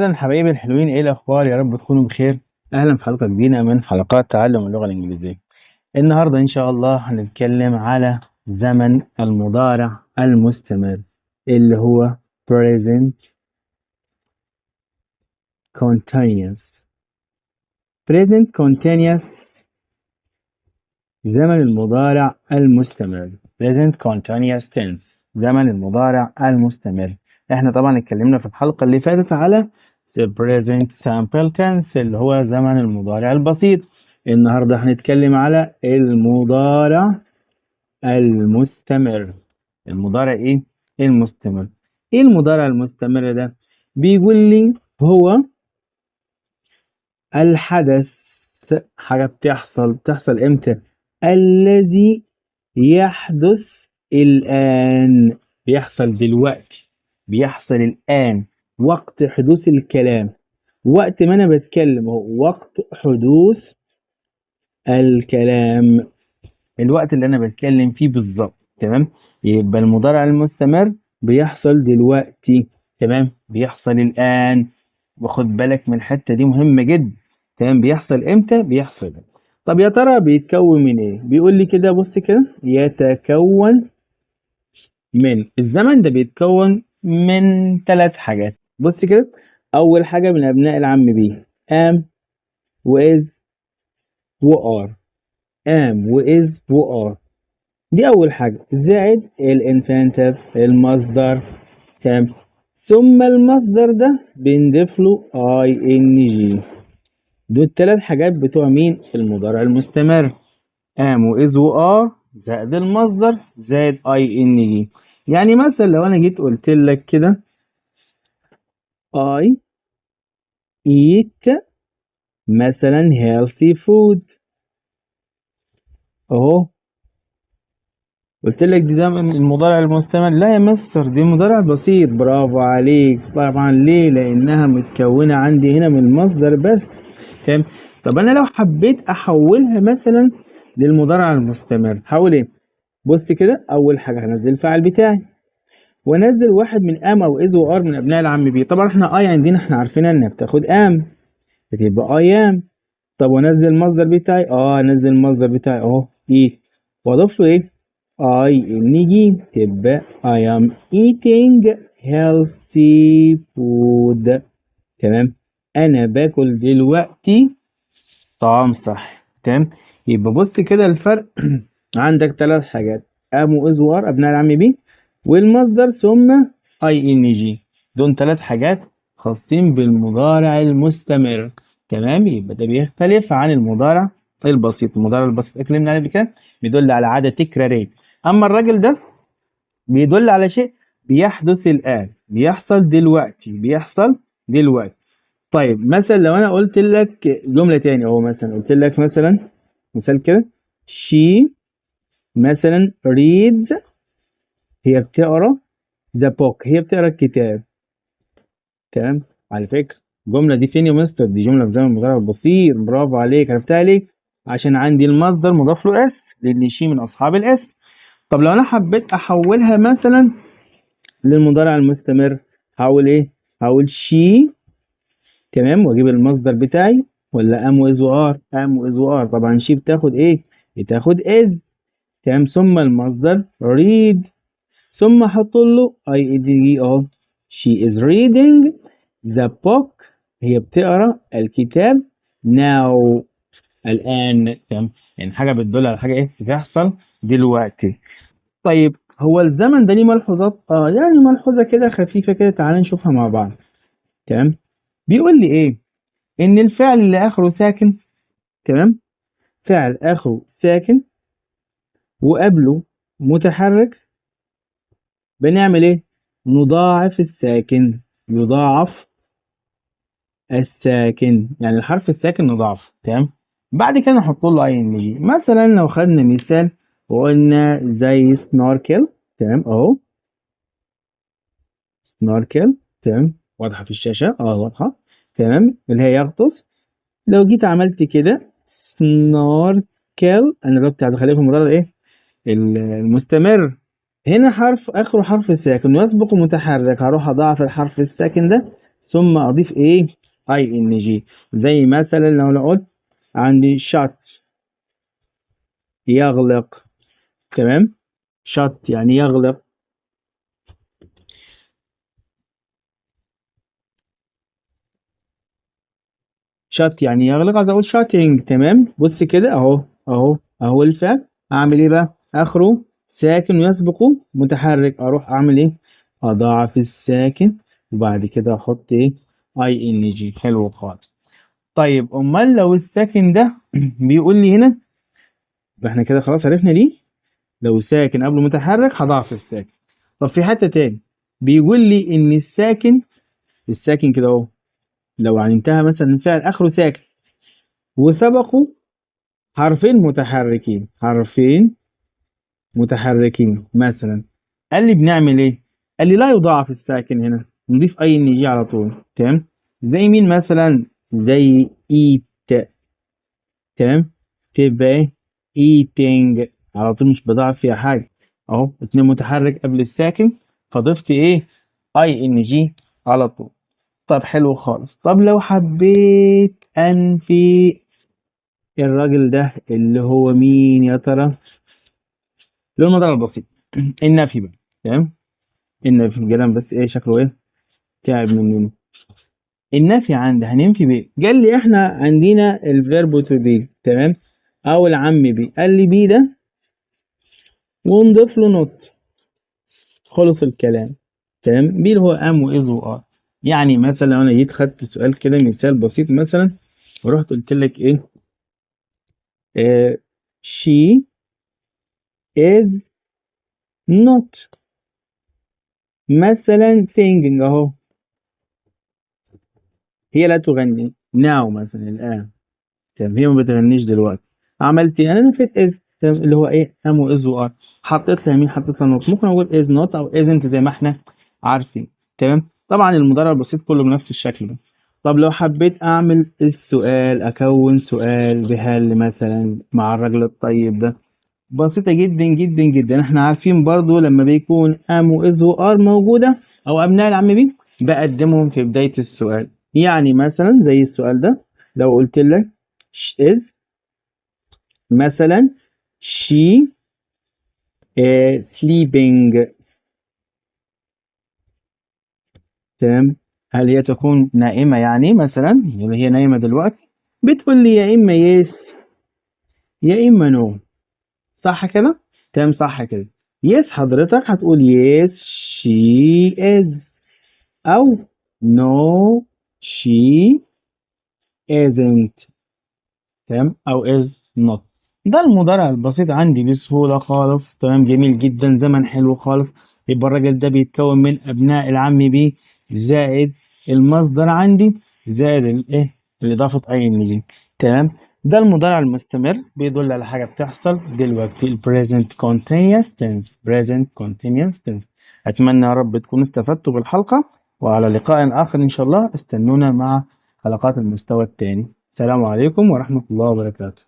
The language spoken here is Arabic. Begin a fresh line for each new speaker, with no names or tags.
أهلا حبايبي الحلوين، إيه الأخبار؟ يا رب تكونوا بخير. أهلا في حلقة جديدة من حلقات تعلم اللغة الإنجليزية. النهاردة إن شاء الله هنتكلم على زمن المضارع المستمر اللي هو present continuous. present continuous زمن المضارع المستمر. present continuous tense زمن المضارع المستمر. احنا طبعا اتكلمنا في الحلقة اللي فاتت على the present simple tense اللي هو زمن المضارع البسيط. النهاردة هنتكلم على المضارع المستمر. المضارع ايه؟ المستمر. ايه المضارع المستمر ده؟ بيقول لي هو الحدث، حاجة بتحصل امتى؟ الذي يحدث الآن، بيحصل دلوقتي، بيحصل الآن، وقت حدوث الكلام، وقت ما أنا بتكلم هو وقت حدوث الكلام، الوقت اللي أنا بتكلم فيه بالظبط. تمام، يبقى المضارع المستمر بيحصل دلوقتي، تمام، بيحصل الآن. وخد بالك من الحتة دي مهمة جدا. تمام، بيحصل امتى؟ بيحصل. طب يا ترى بيتكون من ايه؟ بيقول لي كده، بص كده، يتكون من، الزمن ده بيتكون من 3 حاجات. بص كده، اول حاجة من ابناء العم بيه am وis وار. am وis وار دي اول حاجة، زائد الانفانتيف المصدر. تمام، ثم المصدر ده بنضيف له ing. دول 3 حاجات بتوع مين؟ المضارع المستمر. am وis وار زائد المصدر زائد ing. يعني مثلا لو انا جيت قلت لك كده I eat مثلا healthy food، اهو قلت لك ده من المضارع المستمر. لا يا مستر، دي مضارع بسيط. برافو عليك. طبعا ليه؟ لانها متكونه عندي هنا من المصدر بس. تمام. طب انا لو حبيت احولها مثلا للمضارع المستمر هحول ايه؟ بص كده، اول حاجه هنزل الفاعل بتاعي وانزل واحد من ام او از وار من ابناء العم بي. طبعا احنا اي عندنا احنا عارفينها انها بتاخد ام، بتبقى اي ام. طب وانزل المصدر بتاعي، انزل المصدر بتاعي اهو ايه، واضيف له ايه؟ ing، تبقى I am eating healthy food. تمام، انا باكل دلوقتي طعام صح. تمام، يبقى بص كده الفرق عندك 3 حاجات، ام واز وار ابناء العم بي، والمصدر ثم ing. دول 3 حاجات خاصين بالمضارع المستمر. تمام، يبقى ده بيختلف عن المضارع البسيط. المضارع البسيط اتكلمنا عليه قبل كده، بيدل على عادة تكرارية. اما الراجل ده بيدل على شيء بيحدث الآن، بيحصل دلوقتي، بيحصل دلوقتي. طيب مثلا لو انا قلت لك جملة تاني، اهو مثلا قلت لك مثلا مثال كده، she مثلا reads، هي بتقرا the book، هي بتقرا الكتاب. تمام، على فكرة الجملة دي فين يا مستر؟ دي جملة في زمن المضارع البسيط. برافو عليك، عرفتها ليه؟ عشان عندي المصدر مضاف له اس، لان شي من اصحاب الاس. طب لو انا حبيت احولها مثلا للمضارع المستمر هحول ايه؟ هقول شي، تمام، واجيب المصدر بتاعي، ولا ام واز وار؟ ام واز وار. طبعا شي بتاخد ايه؟ بتاخد از. تمام، ثم المصدر read، ثم احط له اي اد جي اهو. she is reading the book، هي بتقرا الكتاب now، الان. تمام، يعني حاجه بتدل على حاجه ايه بتحصل دلوقتي. طيب هو الزمن ده ليه ملحوظات؟ يعني ملحوظه كده خفيفه كده، تعال نشوفها مع بعض. تمام، بيقول لي ايه؟ ان الفعل اللي اخره ساكن، تمام، فعل اخره ساكن وقبله متحرك، بنعمل ايه؟ نضاعف الساكن. يضاعف الساكن، يعني الحرف الساكن نضاعفه. تمام، بعد كده نحط له اي ان جي. مثلا لو خدنا مثال وقلنا زي سنوركل، تمام، اهو سنوركل، تمام، واضحه في الشاشه، واضحه. تمام، اللي هي يغطس. لو جيت عملت كده سنوركل، انا دلوقتي عايز اخليه في المضارع ايه؟ المستمر. هنا حرف اخره حرف ساكن ويسبق متحرك، هروح اضاعف الحرف الساكن ده ثم أضيف إيه؟ ING. زي مثلا لو أنا قلت عندي shut يغلق، تمام؟ shut يعني يغلق. shut يعني يغلق، عايز أقول shutting، تمام؟ بص كده أهو الفعل. أعمل إيه بقى؟ آخره ساكن ويسبقه متحرك، أروح أعمل إيه؟ أضاعف الساكن وبعد كده أحط إيه؟ ING. حلو خالص. طيب أمال لو الساكن ده بيقول لي هنا، إحنا كده خلاص عرفنا ليه. لو ساكن قبله متحرك هضاعف الساكن. طب في حتة تاني بيقول لي إن الساكن كده أهو، لو انتهى مثلا الفعل آخره ساكن وسبقه حرفين متحركين مثلا، قال لي بنعمل إيه؟ قال لي لا يضاعف الساكن هنا، نضيف أي إن جي على طول، تمام؟ زي مين مثلا؟ زي إيت، تمام؟ تبقى إيه؟ eating على طول، مش بضاعف فيها حاجة. أهو اتنين متحرك قبل الساكن فضفت إيه؟ ING على طول. طب حلو خالص. طب لو حبيت أنفي الراجل ده اللي هو مين يا ترى؟ اللي هو المضارع البسيط. النفي بقى، تمام؟ النفي الكلام بس إيه شكله إيه؟ تعب مننا. النفي عندي هننفي بإيه؟ قال لي إحنا عندنا الفيرب تو بي، تمام؟ أو العم بي، قال لي بي ده ونضيف له نوت، خلص الكلام، تمام؟ بي اللي هو ام واز وار. يعني مثلا لو انا جيت خدت سؤال كده مثال بسيط مثلا ورحت قلت لك ايه؟ she is not مثلا singing اهو، هي لا تغني now مثلا الان، تمام؟ هي ما بتغنيش دلوقتي. عملت ايه؟ انا نفيت از، تمام؟ اللي هو ايه؟ ام واز وار. حطيت لها مين؟ حطيت لها نوت. ممكن اقول از نوت او ازنت زي ما احنا عارفين، تمام؟ طبعا المضارع البسيط كله بنفس الشكل ده. طب لو حبيت اعمل السؤال، اكون سؤال بهل مثلا مع الراجل الطيب ده، بسيطة جدا جدا جدا. احنا عارفين برضو لما بيكون ام واز وار موجودة او ابناء العم بي بقدمهم في بداية السؤال. يعني مثلا زي السؤال ده لو قلت لك is مثلا she sleeping، تمام؟ هل هي تكون نائمة؟ يعني مثلا اللي هي نايمة دلوقتي، بتقول لي يا إما يس يا إما نو، صح كده؟ تمام صح كده. يس حضرتك هتقول يس she is، أو no she isn't، تمام؟ أو is not. ده المضارع البسيط عندي بسهولة خالص، تمام؟ جميل جدا، زمن حلو خالص. يبقى الراجل ده بيتكون من أبناء العم بيه زائد المصدر عندي زائد الإيه؟ الإضافة ING، تمام؟ ده المضارع المستمر بيدل على حاجة بتحصل دلوقتي، ال present continuous tense. present continuous tense. أتمنى يا رب تكونوا استفدتوا بالحلقة، وعلى لقاء آخر إن شاء الله. استنونا مع حلقات المستوى الثاني. السلام عليكم ورحمة الله وبركاته.